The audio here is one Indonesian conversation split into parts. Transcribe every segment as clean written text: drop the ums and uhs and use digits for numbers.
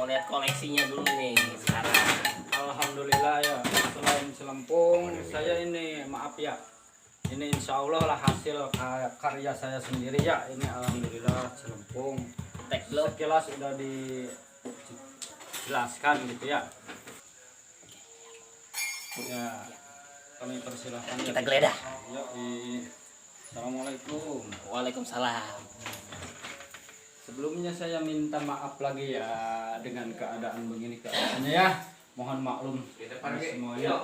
mau lihat koleksinya dulu nih sekarang. Alhamdulillah ya, selain selempung saya ini maaf ya, ini insya Allah lah hasil karya saya sendiri ya. Ini alhamdulillah selempung sekilas sudah dijelaskan gitu ya. Ya kami persilahkan Kita geledah. ya. Assalamualaikum. Waalaikumsalam. Sebelumnya saya minta maaf lagi ya dengan keadaan begini keadaannya ya. Mohon maklum semuanya.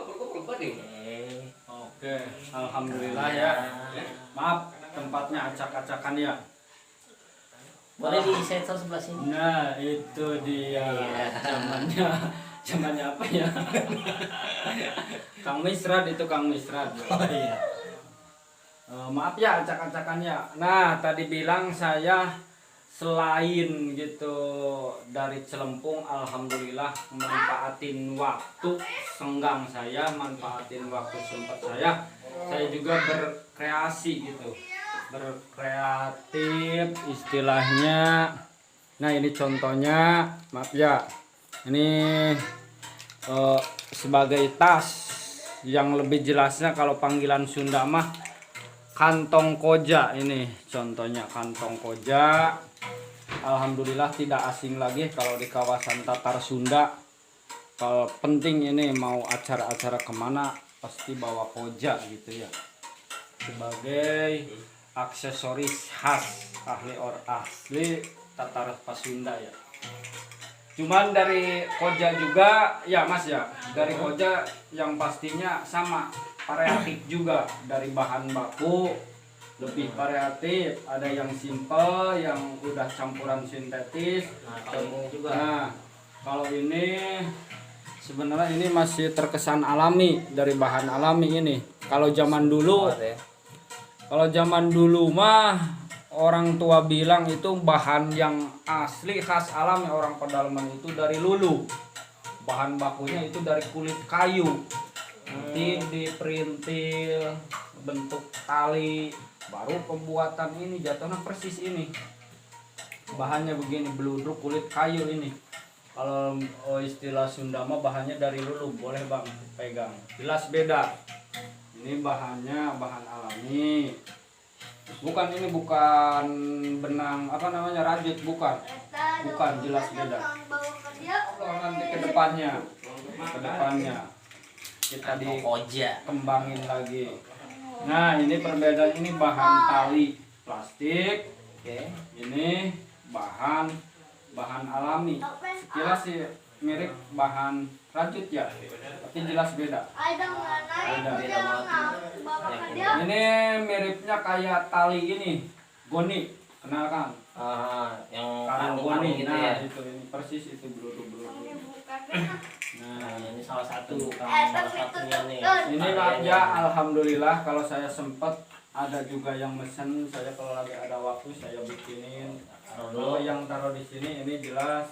Oke, alhamdulillah ya. Maaf tempatnya acak-acakan ya. Boleh di sensor sebelah sini. Nah, itu dia zamannya apa ya? Kang Misrad itu Kang Misrad. Oh iya. Maaf ya acak-acakannya. Nah, tadi bilang saya selain gitu dari celempung, alhamdulillah manfaatin waktu senggang saya, manfaatin waktu sempat saya juga berkreasi gitu, berkreatif istilahnya. Nah ini contohnya, maaf ya, ini sebagai tas, yang lebih jelasnya kalau panggilan Sunda mah kantong koja. Ini contohnya kantong koja. Alhamdulillah tidak asing lagi kalau di kawasan Tatar Sunda. Kalau penting ini mau acara-acara kemana pasti bawa koja gitu ya, sebagai aksesoris khas asli Tatar Pasunda ya. Cuman dari koja juga ya mas ya, dari koja yang pastinya sama variatif juga, dari bahan baku lebih variatif, ada yang simple, yang udah campuran sintetis. Nah, kalau ini sebenarnya ini masih terkesan alami, dari bahan alami ini. Kalau zaman dulu mah orang tua bilang itu bahan yang asli khas alami orang pedalaman itu dari lulu. Bahan bakunya itu dari kulit kayu. Nanti diperintil bentuk tali, baru pembuatan ini jatuhnya persis ini. Bahannya begini, beludruk kulit kayu ini. Kalau istilah Sunda mah bahannya dari lulu, boleh bang pegang. Jelas beda. Ini bahannya bahan alami. Bukan ini bukan benang apa namanya rajut, bukan. Bukan, jelas beda. Nanti ke depannya kita dikembangin lagi. Nah ini perbedaan, ini bahan tali plastik. Oke. Ini bahan alami. Sekilas sih mirip bahan rajut ya, tapi jelas beda. Beda. Ini miripnya kayak tali ini, goni, kenal kan? Yang Kalau goni goni, gitu ya. itu ini persis itu beluduk. Nah, ini salah satunya nih. Ini maaf ya, alhamdulillah kalau saya sempat ada juga yang mesen, saya kalau lagi ada waktu saya bikinin. Kalau yang taruh di sini ini jelas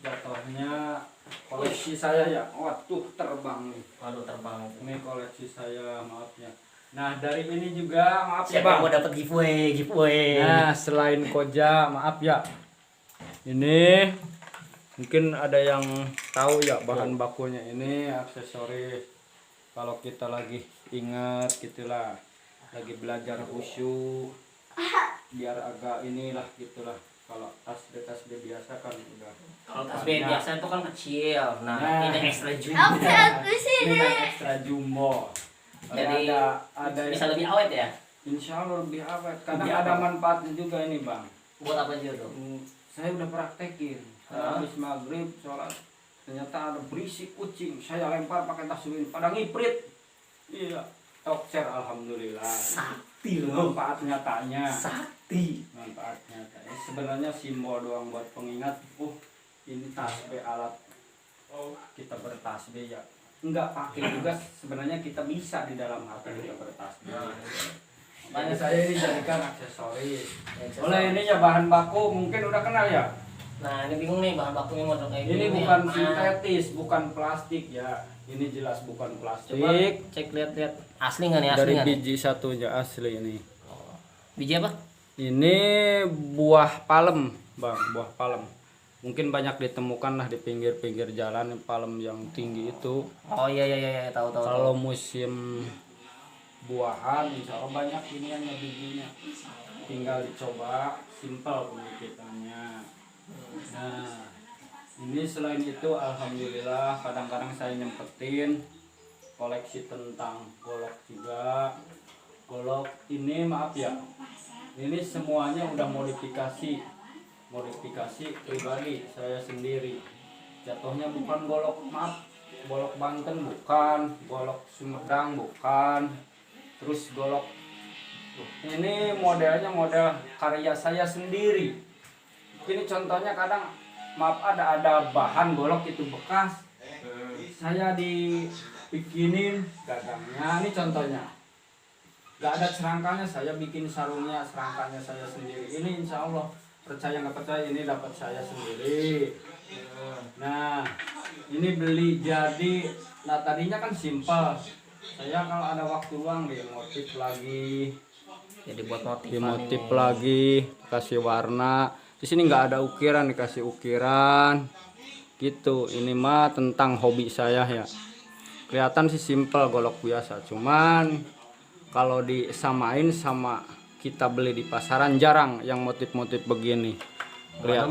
jatuhnya koleksi saya ya. Waduh terbang nih. Waduh terbang. Ini koleksi saya, maaf ya. Nah dari ini juga maaf ya Siapa bang. mau dapat giveaway. Nah selain koja, maaf ya. Ini mungkin ada yang tahu ya bahan bakunya ini aksesoris. Kalau kita lagi ingat gitulah, lagi belajar khusyuk, biar agak inilah gitulah. Kalau tasbih biasa kan udah. Kalau tasbih biasa itu kan kecil. Nah, ini extra jumbo. Ini kan extra jumbo. Jadi ada bisa lebih awet ya? Insya Allah lebih awet. Kadang ada manfaatnya juga ini bang. Buat apa aja tuh? Saya udah praktekin. Habis maghrib sholat, ternyata ada berisik kucing. Saya lempar pakai tasbih pada ngiprit. Iya, tokser alhamdulillah. Sakti loh. Manfaat nyatanya. Sakti. Manfaat nyatanya. Sebenarnya simbol doang buat pengingat. Ini tasbih alat. Kita bertasbih ya. Enggak pakai juga sebenarnya kita bisa di dalam hati kita bertasbih. Makanya saya ini jadikan aksesoris. Oleh ini ya bahan baku mungkin udah kenal ya. Nah ini bingung nih bahan bakunya model kayak Ini gini. bukan sintetis, bukan plastik ya. Ini jelas bukan plastik. Coba cek lihat-lihat asli nggak nih, asli Dari nggak nih? biji satunya asli ini. Biji apa? Ini buah palem, bang, buah palem. mungkin banyak ditemukan lah di pinggir-pinggir jalan palem yang tinggi itu. Oh iya iya iya, tahu tahu. Kalau musim buahan insya Allah banyak iniannya bijinya, tinggal dicoba, simpel pemikirannya. Nah ini selain itu alhamdulillah kadang-kadang saya nyempetin koleksi tentang golok juga. Golok ini maaf ya, ini semuanya udah modifikasi pribadi saya sendiri. Jatuhnya bukan golok, maaf, golok Banten bukan, golok Sumedang bukan, terus golok ini modelnya model karya saya sendiri. Ini contohnya kadang maaf ada bahan golok itu bekas, saya dibikinin gagangnya. Ini contohnya gak ada serangkanya, saya bikin sarungnya, serangkanya saya sendiri. Ini insya Allah, percaya nggak percaya, ini dapat saya sendiri. Nah ini beli jadi, nah tadinya kan simpel, saya kalau ada waktu luang deh motif lagi, Jadi buat motif. dimotif lagi, kasih warna. Di sini nggak ada ukiran, dikasih ukiran gitu. Ini mah tentang hobi saya ya. Kelihatan sih simpel, golok biasa, cuman kalau disamain sama kita beli di pasaran jarang yang motif-motif begini. Lihat.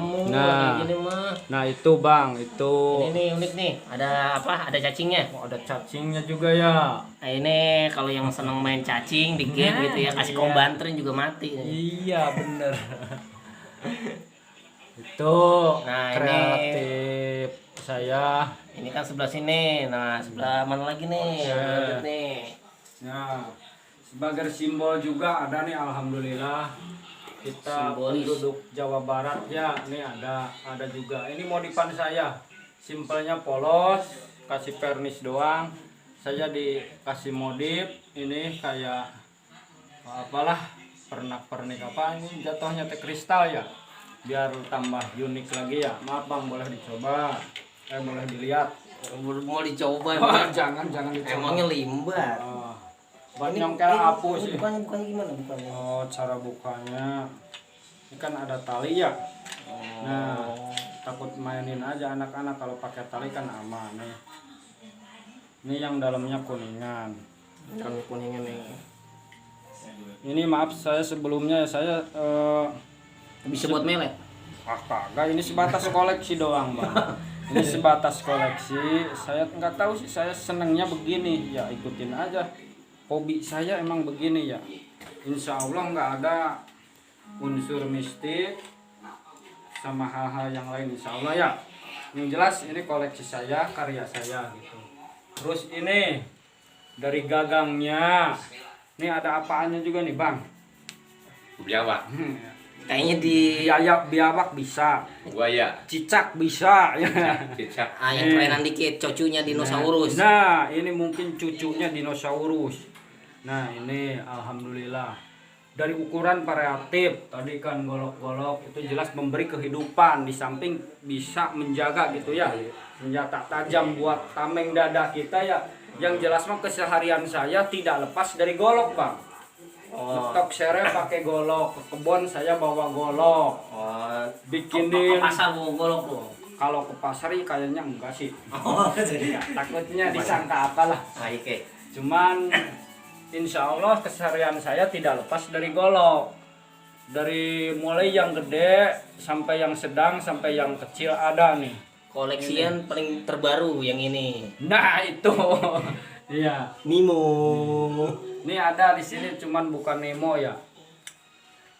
Nah itu bang, itu Ini nih unik nih, ada apa? Ada cacingnya. oh, ada cacingnya juga ya. Nah, ini kalau yang seneng main cacing di game gitu ya, kasih kombantrin juga mati. Iya bener. Itu Nah, kreatif saya. Ini kan sebelah sini. Nah, sebelah mana lagi nih? Lanjut nih. Nah sebagai simbol juga ada nih alhamdulillah. Kita Simbolis. penduduk Jawa Barat ya, ini ada juga. Ini modifan saya, simpelnya polos, kasih vernis doang. Saya dikasih modif, ini kayak apalah, pernak-pernik apa ini jatuhnya teh kristal ya, biar tambah unik lagi ya. Maaf bang, boleh dicoba, boleh dilihat. Mau dicoba. Wah, jangan dicoba. Emangnya limbat. Banyak kayak apu sih. Bukannya gimana bukannya? Oh, cara bukanya ini kan ada tali ya. Nah, takut mainin aja anak-anak kalau pakai tali kan aman nih. Ini yang dalamnya kuningan. Kan kuningnya nih. Ini maaf saya sebelumnya saya Bisa buat melet. kagak, ini sebatas koleksi doang bang. Ini sebatas koleksi. Saya nggak tahu sih, saya senengnya begini ya, ikutin aja. Hobi saya emang begini ya. Insya Allah nggak ada unsur mistik sama hal-hal yang lain insya Allah ya. Yang jelas ini koleksi saya, karya saya gitu. Terus ini dari gagangnya, ini ada apaannya juga nih bang. Biawak, Kayaknya di Biawak bisa, buaya, cicak bisa ya. cicak, yang kerenan dikit, cucunya dinosaurus. Nah, ini mungkin cucunya dinosaurus. Nah, ini alhamdulillah. Dari ukuran variatif, tadi kan golok-golok itu jelas memberi kehidupan, di samping bisa menjaga gitu ya. Senjata tajam buat tameng dada kita ya. Yang jelas mah keseharian saya tidak lepas dari golok, Bang. Ngetok sere pakai golok, ke kebun saya bawa golok. Bikinin Ke pasar bawa golok tuh. kalau ke pasar ya kayaknya enggak sih. Jadi Takutnya disangka apalah. oke. Cuman insya Allah keseharian saya tidak lepas dari golok. Dari mulai yang gede sampai yang sedang sampai yang kecil ada nih. Koleksian paling terbaru yang ini. Nah itu, iya. Nemo. Ini ada di sini, cuman bukan Nemo ya.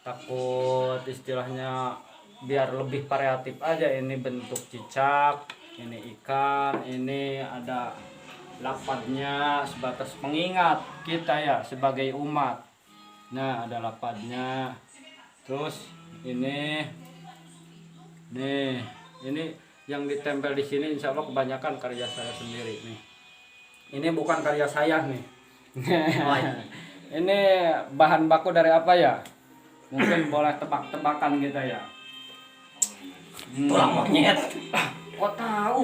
Takut istilahnya biar lebih variatif aja. Ini bentuk cicak, ini ikan, ini ada lapadnya sebatas pengingat kita ya sebagai umat. Nah ada lapadnya. Terus ini nih, ini yang ditempel di sini insya Allah kebanyakan karya saya sendiri nih. Ini bukan karya saya nih. Ini bahan baku dari apa ya? Mungkin boleh tebak-tebakan kita ya. Tulang monyet. Kok tahu?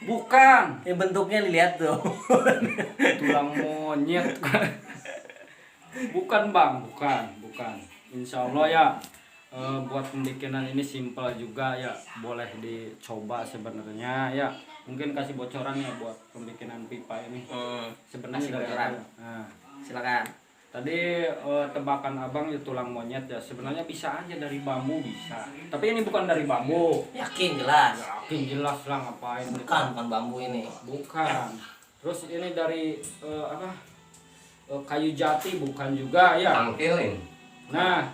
Bukan. Ini bentuknya dilihat tuh. Tulang monyet. Bukan bang, bukan. Insya Allah ya. buat pembikinan ini simpel juga ya, boleh dicoba sebenarnya ya. Mungkin kasih bocoran ya buat pembikinan pipa ini. Sebenarnya Kasih bocoran. Nah, Silakan. tadi tebakan abang ya tulang monyet ya, sebenarnya bisa aja dari bambu bisa. Tapi ini bukan dari bambu. Yakin jelas. Yakin jelas lah, ngapain? Bukan bambu ini. Bukan. Terus ini dari kayu jati bukan juga ya. Tangkilin. Nah,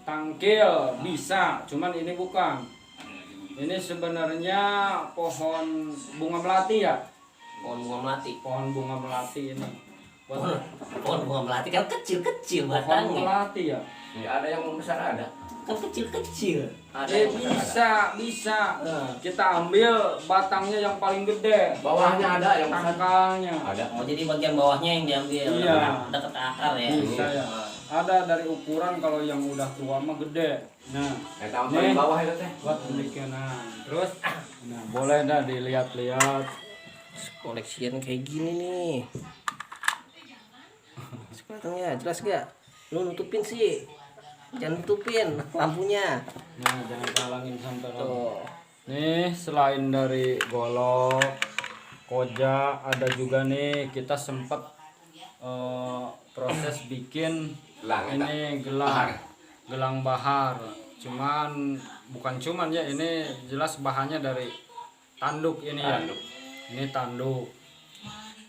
tangkil bisa, cuman ini bukan. Ini sebenarnya pohon bunga melati ya. Pohon bunga melati. Pohon bunga melati ini. Pohon bunga melati kan kecil-kecil Pohon batangnya. melati ya. Ya, ada yang besar ada. Kan kecil-kecil. Ada Eh, yang besar ada. bisa. Kita ambil batangnya yang paling gede. Bawahnya ada yang besar. Tangkalnya. Ada. Oh, jadi bagian bawahnya yang diambil. Iya. Dekat ke akar ya. Bisa ya. Ada dari ukuran kalau yang udah tua mah gede. Nah, Yang paling bawah itu teh. buat pembikinan. Terus, nah boleh dah dilihat-lihat. Koleksian kayak gini nih. Kelihatan ya, jelas gak? Lu nutupin sih. Jangan nutupin lampunya. Nah, jangan halangin sampai lama. Tuh. Nih, selain dari golok, koja, ada juga nih kita sempat proses bikin Gelang, ini bahar. gelang bahar. Bukan cuman ya, ini jelas bahannya dari tanduk ini ya. Tanduk. Ini tanduk.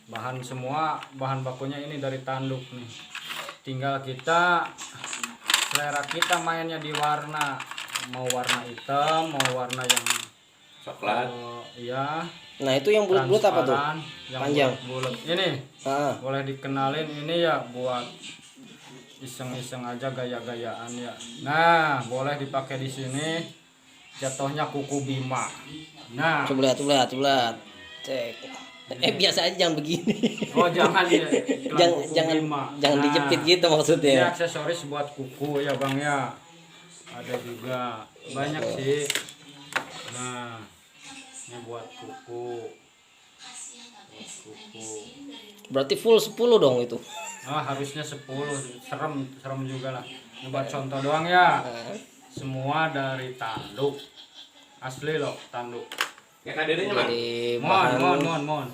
Bahan semua, bahan bakunya ini dari tanduk nih. Tinggal kita selera kita mainnya di warna. Mau warna hitam, mau warna yang Coklat. iya, Nah, itu yang bulat-bulat apa tuh? transparan, yang Panjang. bulat. Ini Ah, boleh dikenalin ini ya buat iseng-iseng aja, gaya-gayaan ya. Nah, boleh dipakai di sini. Jatuhnya kuku Bima. Nah, coba lihat. Cek. Biasa aja jangan begini. oh jangan ya. jangan kuku jangan Bima. jangan Nah, dijepit gitu Ini maksudnya. aksesoris buat kuku ya Bang ya. Ada juga banyak sih. Nah, ini buat kuku. Buat kuku. Berarti full 10 dong itu. Harusnya 10. Serem juga lah. Ini buat contoh doang ya. Semua dari tanduk. Asli loh tanduk. Yang ada dedenya mah. Jadi bahan Mon.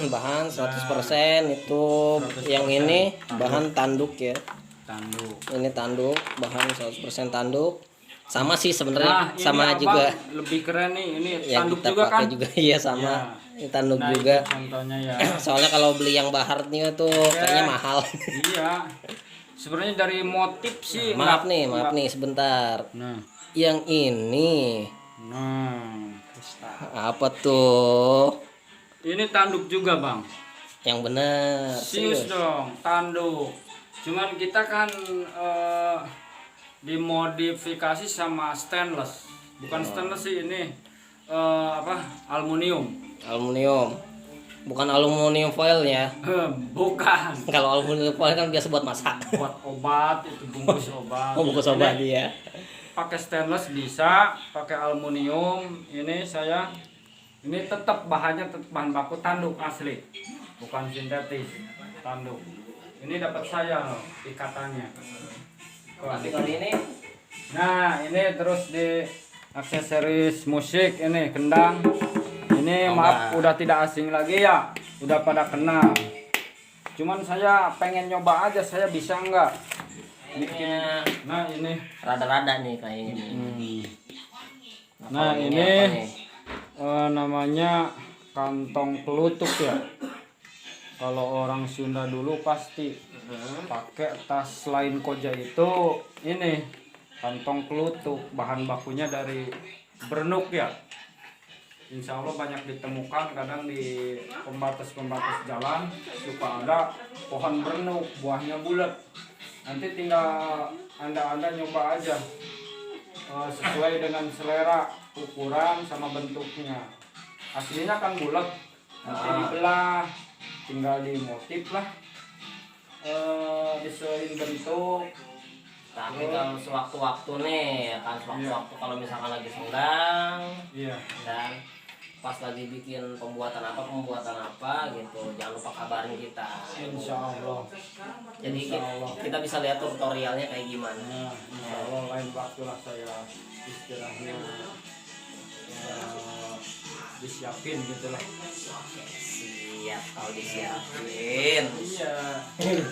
bahan 100% itu 100%. yang ini bahan tanduk ya. Tanduk. Ini tanduk, bahan 100% tanduk. Sama sih sebenarnya ini sama abang juga lebih keren nih. Ini yang tanduk kita juga pakai kan? juga iya sama. Iya. Ini tanduk Nah, juga. itu contohnya ya. Soalnya kalau beli yang baharnya tuh kayaknya mahal. Iya. Sebenarnya dari motif sih. maaf enggak- nih sebentar. Nah. Yang ini Nah. apa tuh? Ini tanduk juga, Bang. Yang bener. Serius dong, tanduk. Cuman kita kan dimodifikasi sama stainless. Bukan stainless sih ini aluminium. Aluminium. Bukan aluminium foil ya. Bukan. Kalau aluminium foil kan biasa buat masak. Buat obat itu bungkus obat. Oh, bukan sobat dia. Pakai stainless bisa, pakai aluminium. Ini tetap bahannya tetap bahan baku tanduk asli, bukan sintetis, tanduk. Ini dapat saya loh ikatannya. Tapi kalau ini Nah, ini terus di aksesoris musik ini kendang. Ini maaf udah tidak asing lagi ya, udah pada kenal. Cuman saya pengen nyoba aja, saya bisa nggak bikin. Nah ini. rada-rada nih kayaknya nih. Nah Kalau ini apa nih? namanya kantong kelutuk ya. Kalau orang Sunda dulu pasti pakai tas lain koja itu ini kantong kelutuk, bahan bakunya dari bernuk ya. Insya Allah banyak ditemukan kadang di pembatas-pembatas jalan suka ada pohon bernuk, buahnya bulat. Nanti tinggal anda nyoba aja sesuai dengan selera, ukuran sama bentuknya. Aslinya kan bulat, nanti dibelah, tinggal dimotif lah, disesuaikan bentuk. Tapi kalau sewaktu-waktu nih ya kan sewaktu-waktu kalau misalkan lagi senggang Iya. dan pas lagi bikin pembuatan apa gitu, jangan lupa kabarin kita. Insya Allah. Jadi Insya Allah. kita bisa lihat tutorialnya kayak gimana. Nah, insya Allah lain waktu lah saya istilahnya disiapin gitu lah. Siap, kalau disiapin. Iya.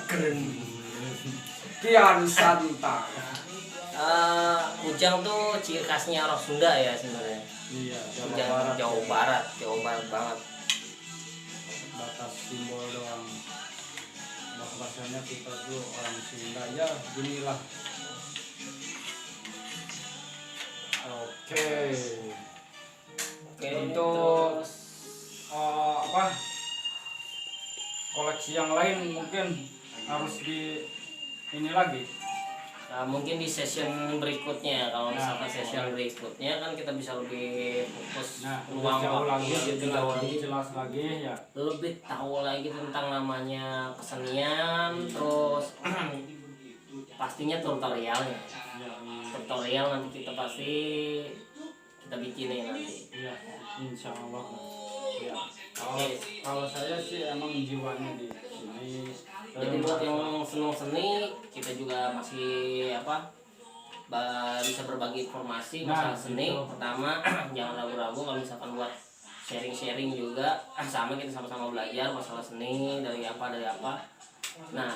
Keren. Kian santai. Ujang tuh ciri khasnya orang Sunda ya sebenarnya. Iya, Ujang Jawa Barat banget. Batas simbol doang. Bahasanya kita tuh orang Sunda ya, ginilah. Oke. Oke, Untuk terus apa? Koleksi yang lain mungkin harus di ini lagi. mungkin di session berikutnya, kalau misalkan Nah, session berikutnya kan kita bisa lebih fokus Nah, ruang jauh lagi, waktu jadi jauh lebih lagi, jelas lagi ya. lebih tahu lagi tentang namanya kesenian, terus pastinya tutorialnya. Ya, Tutorial nanti kita pasti kita bikinin nanti. ya, insya Allah. Ya. Oke. Kalau saya sih emang jiwanya di sini. Jadi buat yang senang seni, kita juga masih bisa berbagi informasi Nah, masalah seni. gitu. Pertama, jangan ragu-ragu kalau misalkan buat sharing-sharing juga, sama kita sama-sama belajar masalah seni dari apa. Nah,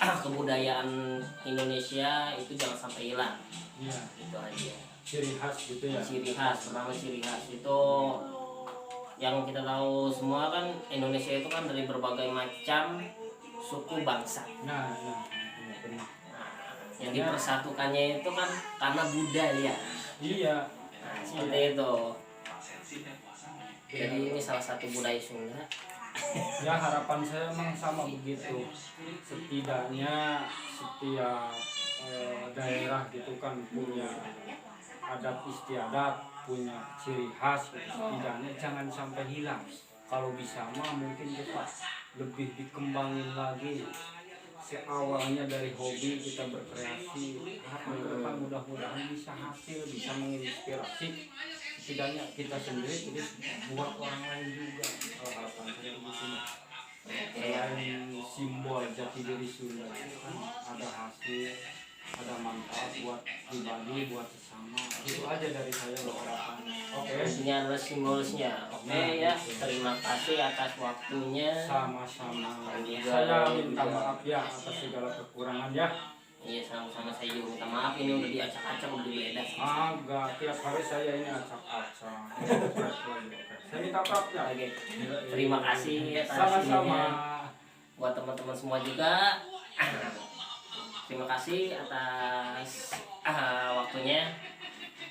kebudayaan Indonesia itu jangan sampai hilang. Iya, Itu aja. ciri khas gitu ya. Ciri khas, pertama ciri khas itu yang kita tahu semua kan, Indonesia itu kan dari berbagai macam suku bangsa. Nah, iya benar. Yang dipersatukannya itu kan karena budaya. Iya. Nah, seperti itu. Jadi ini salah satu budaya Sunda. Ya harapan saya memang sama begitu. Setidaknya setiap daerah gitu kan punya adat istiadat, punya ciri khas gitu. Setidaknya jangan sampai hilang. Kalau bisa mah mungkin kita lebih dikembangin lagi. Seawalnya dari hobi kita berkreasi, harapan ke depan mudah-mudahan bisa hasil, bisa menginspirasi setidaknya kita sendiri, terus buat orang lain juga. Kalau harapan saya begitu. Selain simbol jati diri Sunda itu kan ada hasil, ada manfaat buat pribadi, buat sesama. Itu aja dari saya loh harapannya. Oke. Ini adalah simbolisnya. Oke ya, terima kasih atas waktunya. Sama-sama. Juga Saya minta maaf ya atas segala kekurangan ya. Iya, sama-sama, saya juga minta maaf, ini udah diacak-acak, udah beda. Agak tiap hari saya ini acak-acak. Saya minta maaf ya. Oke, terima kasih atas Sama-sama. ininya. Buat teman-teman semua juga, terima kasih atas waktunya.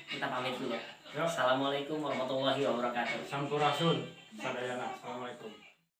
Kita pamit dulu. Ya. Assalamualaikum warahmatullahi wabarakatuh. Sampurasun. Sadayana. Assalamualaikum.